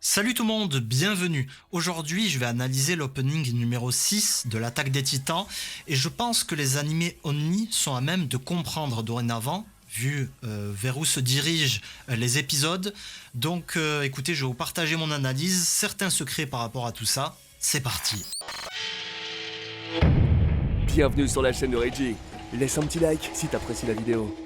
Salut tout le monde, bienvenue. Aujourd'hui, je vais analyser l'opening numéro 6 de l'Attaque des Titans et je pense que les animés Only sont à même de comprendre dorénavant, vu vers où se dirigent les épisodes. Donc écoutez, je vais vous partager mon analyse, certains secrets par rapport à tout ça. C'est parti. Bienvenue sur la chaîne de Reggie. Laisse un petit like si t'apprécies la vidéo.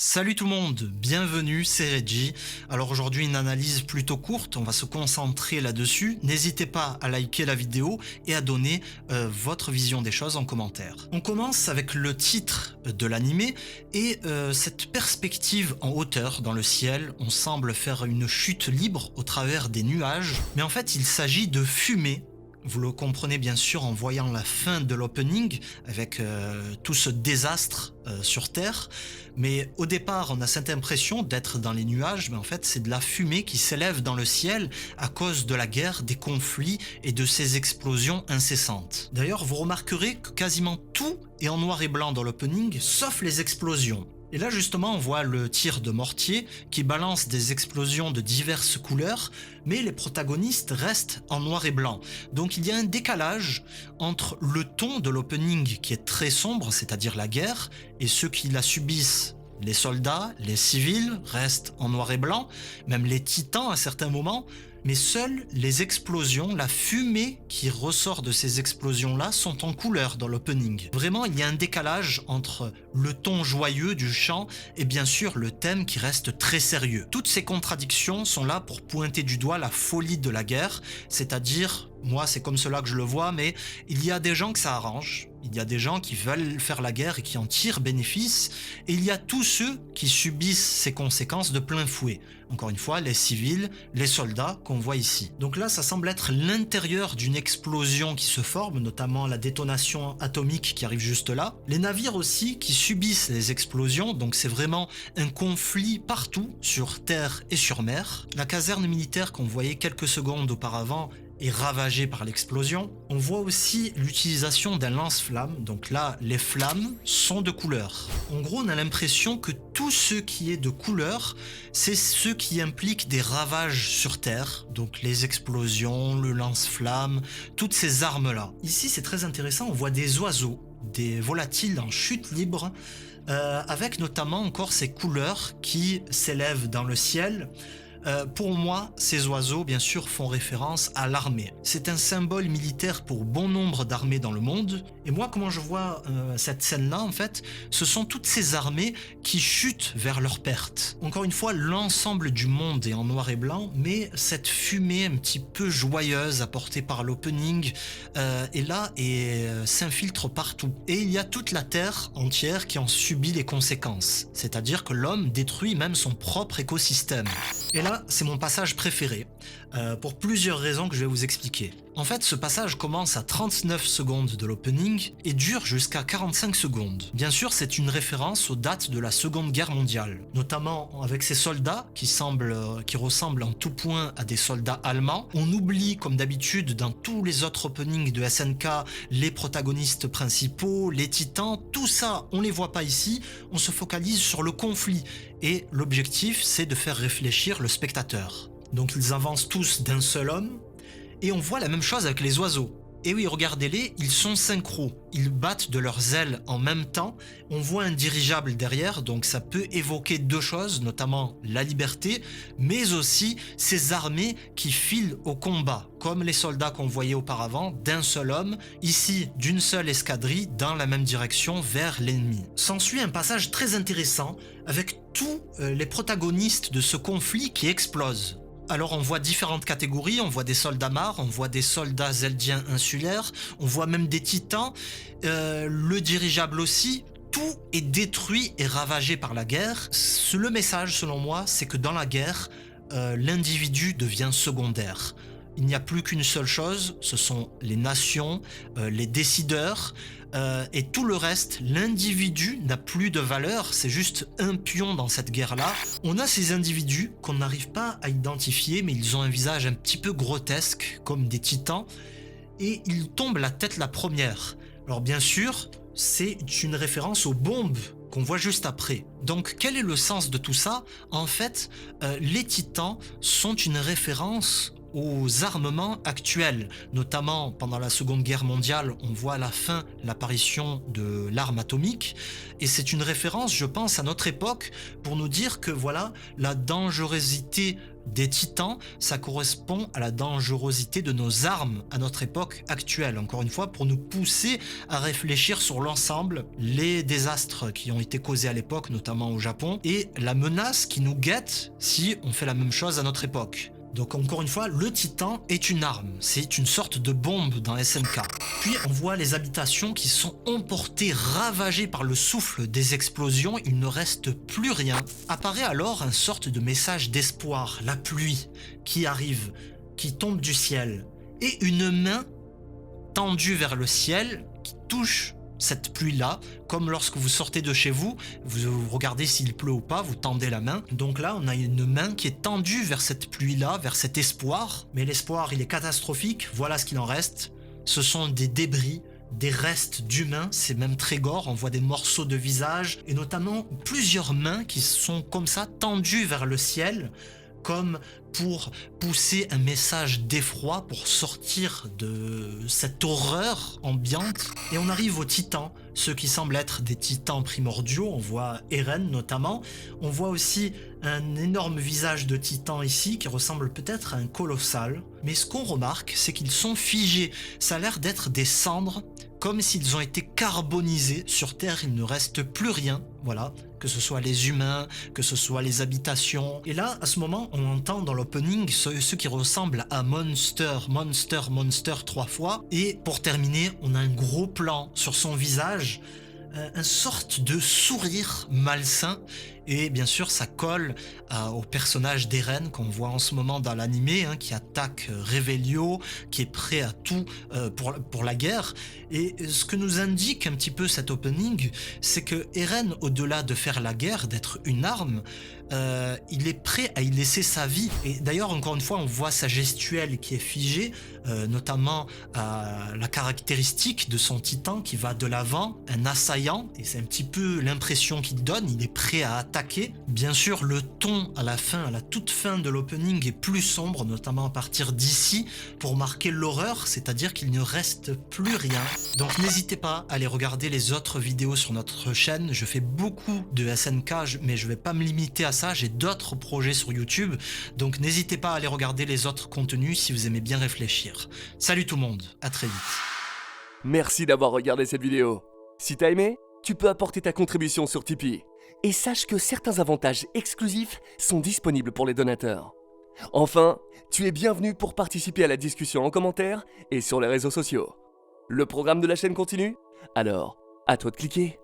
Salut tout le monde, bienvenue, c'est Reggie. Alors aujourd'hui une analyse plutôt courte, on va se concentrer là-dessus. N'hésitez pas à liker la vidéo et à donner votre vision des choses en commentaire. On commence avec le titre de l'animé et cette perspective en hauteur dans le ciel. On semble faire une chute libre au travers des nuages, mais en fait il s'agit de fumée. Vous le comprenez bien sûr en voyant la fin de l'opening avec tout ce désastre sur Terre. Mais au départ, on a cette impression d'être dans les nuages, mais en fait, c'est de la fumée qui s'élève dans le ciel à cause de la guerre, des conflits et de ces explosions incessantes. D'ailleurs, vous remarquerez que quasiment tout est en noir et blanc dans l'opening, sauf les explosions. Et là justement on voit le tir de mortier qui balance des explosions de diverses couleurs, mais les protagonistes restent en noir et blanc. Donc il y a un décalage entre le ton de l'opening qui est très sombre, c'est-à-dire la guerre, et ceux qui la subissent. Les soldats, les civils restent en noir et blanc, même les titans à certains moments, mais seules les explosions, la fumée qui ressort de ces explosions-là sont en couleur dans l'opening. Vraiment, il y a un décalage entre le ton joyeux du chant et bien sûr le thème qui reste très sérieux. Toutes ces contradictions sont là pour pointer du doigt la folie de la guerre, c'est-à-dire, moi c'est comme cela que je le vois, mais il y a des gens que ça arrange. Il y a des gens qui veulent faire la guerre et qui en tirent bénéfice, et il y a tous ceux qui subissent ces conséquences de plein fouet. Encore une fois, les civils, les soldats qu'on voit ici. Donc là, ça semble être l'intérieur d'une explosion qui se forme, notamment la détonation atomique qui arrive juste là. Les navires aussi qui subissent les explosions, donc c'est vraiment un conflit partout, sur terre et sur mer. La caserne militaire qu'on voyait quelques secondes auparavant est ravagé par l'explosion. On voit aussi l'utilisation d'un lance-flamme, donc là les flammes sont de couleur. En gros on a l'impression que tout ce qui est de couleur, c'est ce qui implique des ravages sur Terre, donc les explosions, le lance-flamme, toutes ces armes-là. Ici c'est très intéressant, on voit des oiseaux, des volatiles en chute libre, avec notamment encore ces couleurs qui s'élèvent dans le ciel. Pour moi, ces oiseaux, bien sûr, font référence à l'armée. C'est un symbole militaire pour bon nombre d'armées dans le monde. Et moi, comment je vois cette scène-là, en fait, ce sont toutes ces armées qui chutent vers leur perte. Encore une fois, l'ensemble du monde est en noir et blanc, mais cette fumée un petit peu joyeuse apportée par l'opening est là et s'infiltre partout. Et il y a toute la Terre entière qui en subit les conséquences. C'est-à-dire que l'homme détruit même son propre écosystème. Et là, c'est mon passage préféré, pour plusieurs raisons que je vais vous expliquer. En fait, ce passage commence à 39 secondes de l'opening et dure jusqu'à 45 secondes. Bien sûr, c'est une référence aux dates de la Seconde Guerre mondiale, notamment avec ces soldats qui ressemblent en tout point à des soldats allemands. On oublie, comme d'habitude, dans tous les autres openings de SNK, les protagonistes principaux, les titans, tout ça, on les voit pas ici, on se focalise sur le conflit. Et l'objectif, c'est de faire réfléchir le spectateur. Donc ils avancent tous d'un seul homme, et on voit la même chose avec les oiseaux. Et oui, regardez-les, ils sont synchro, ils battent de leurs ailes en même temps, on voit un dirigeable derrière, donc ça peut évoquer deux choses, notamment la liberté, mais aussi ces armées qui filent au combat, comme les soldats qu'on voyait auparavant, d'un seul homme, ici d'une seule escadrille, dans la même direction vers l'ennemi. S'ensuit un passage très intéressant, avec tous les protagonistes de ce conflit qui explosent. Alors on voit différentes catégories, on voit des soldats mares, on voit des soldats zeldiens insulaires, on voit même des titans, le dirigeable aussi. Tout est détruit et ravagé par la guerre. Le message selon moi, c'est que dans la guerre, l'individu devient secondaire. Il n'y a plus qu'une seule chose, ce sont les nations, les décideurs, et tout le reste, l'individu n'a plus de valeur, c'est juste un pion dans cette guerre-là. On a ces individus qu'on n'arrive pas à identifier, mais ils ont un visage un petit peu grotesque, comme des titans, et ils tombent la tête la première. Alors bien sûr, c'est une référence aux bombes qu'on voit juste après. Donc quel est le sens de tout ça? En fait, les titans sont une référence aux armements actuels, notamment pendant la Seconde Guerre mondiale, on voit à la fin l'apparition de l'arme atomique, et c'est une référence, je pense, à notre époque pour nous dire que voilà, la dangerosité des titans, ça correspond à la dangerosité de nos armes à notre époque actuelle. Encore une fois, pour nous pousser à réfléchir sur l'ensemble, les désastres qui ont été causés à l'époque, notamment au Japon, et la menace qui nous guette si on fait la même chose à notre époque. Donc encore une fois, le titan est une arme, c'est une sorte de bombe dans SNK. Puis on voit les habitations qui sont emportées, ravagées par le souffle des explosions, il ne reste plus rien. Apparaît alors une sorte de message d'espoir, la pluie qui arrive, qui tombe du ciel, et une main tendue vers le ciel qui touche cette pluie-là, comme lorsque vous sortez de chez vous, vous regardez s'il pleut ou pas, vous tendez la main. Donc là, on a une main qui est tendue vers cette pluie-là, vers cet espoir. Mais l'espoir, il est catastrophique. Voilà ce qu'il en reste. Ce sont des débris, des restes d'humains. C'est même très gore. On voit des morceaux de visage et notamment plusieurs mains qui sont comme ça tendues vers le ciel, comme pour pousser un message d'effroi, pour sortir de cette horreur ambiante. Et on arrive aux titans, ceux qui semblent être des titans primordiaux. On voit Eren notamment. On voit aussi un énorme visage de titan ici qui ressemble peut-être à un colossal. Mais ce qu'on remarque, c'est qu'ils sont figés. Ça a l'air d'être des cendres, comme s'ils ont été carbonisés. Sur Terre, il ne reste plus rien. Voilà, que ce soit les humains, que ce soit les habitations. Et là, à ce moment, on entend dans l'opening ce qui ressemble à Monster, Monster, Monster 3 fois. Et pour terminer, on a un gros plan sur son visage, une sorte de sourire malsain. Et bien sûr, ça colle au personnage d'Eren qu'on voit en ce moment dans l'animé, hein, qui attaque Revelio, qui est prêt à tout pour la guerre. Et ce que nous indique un petit peu cet opening, c'est que Eren, au-delà de faire la guerre, d'être une arme, il est prêt à y laisser sa vie. Et d'ailleurs, encore une fois, on voit sa gestuelle qui est figée, notamment la caractéristique de son titan qui va de l'avant, un assaillant, et c'est un petit peu l'impression qu'il donne, il est prêt à attaquer. Bien sûr, le ton à la fin, à la toute fin de l'opening est plus sombre, notamment à partir d'ici, pour marquer l'horreur, c'est-à-dire qu'il ne reste plus rien. Donc n'hésitez pas à aller regarder les autres vidéos sur notre chaîne. Je fais beaucoup de SNK, mais je vais pas me limiter à ça, j'ai d'autres projets sur YouTube, donc n'hésitez pas à aller regarder les autres contenus si vous aimez bien réfléchir. Salut tout le monde, à très vite. Merci d'avoir regardé cette vidéo. Si t'as aimé, tu peux apporter ta contribution sur Tipeee. Et sache que certains avantages exclusifs sont disponibles pour les donateurs. Enfin, tu es bienvenu pour participer à la discussion en commentaire et sur les réseaux sociaux. Le programme de la chaîne continue? Alors, à toi de cliquer.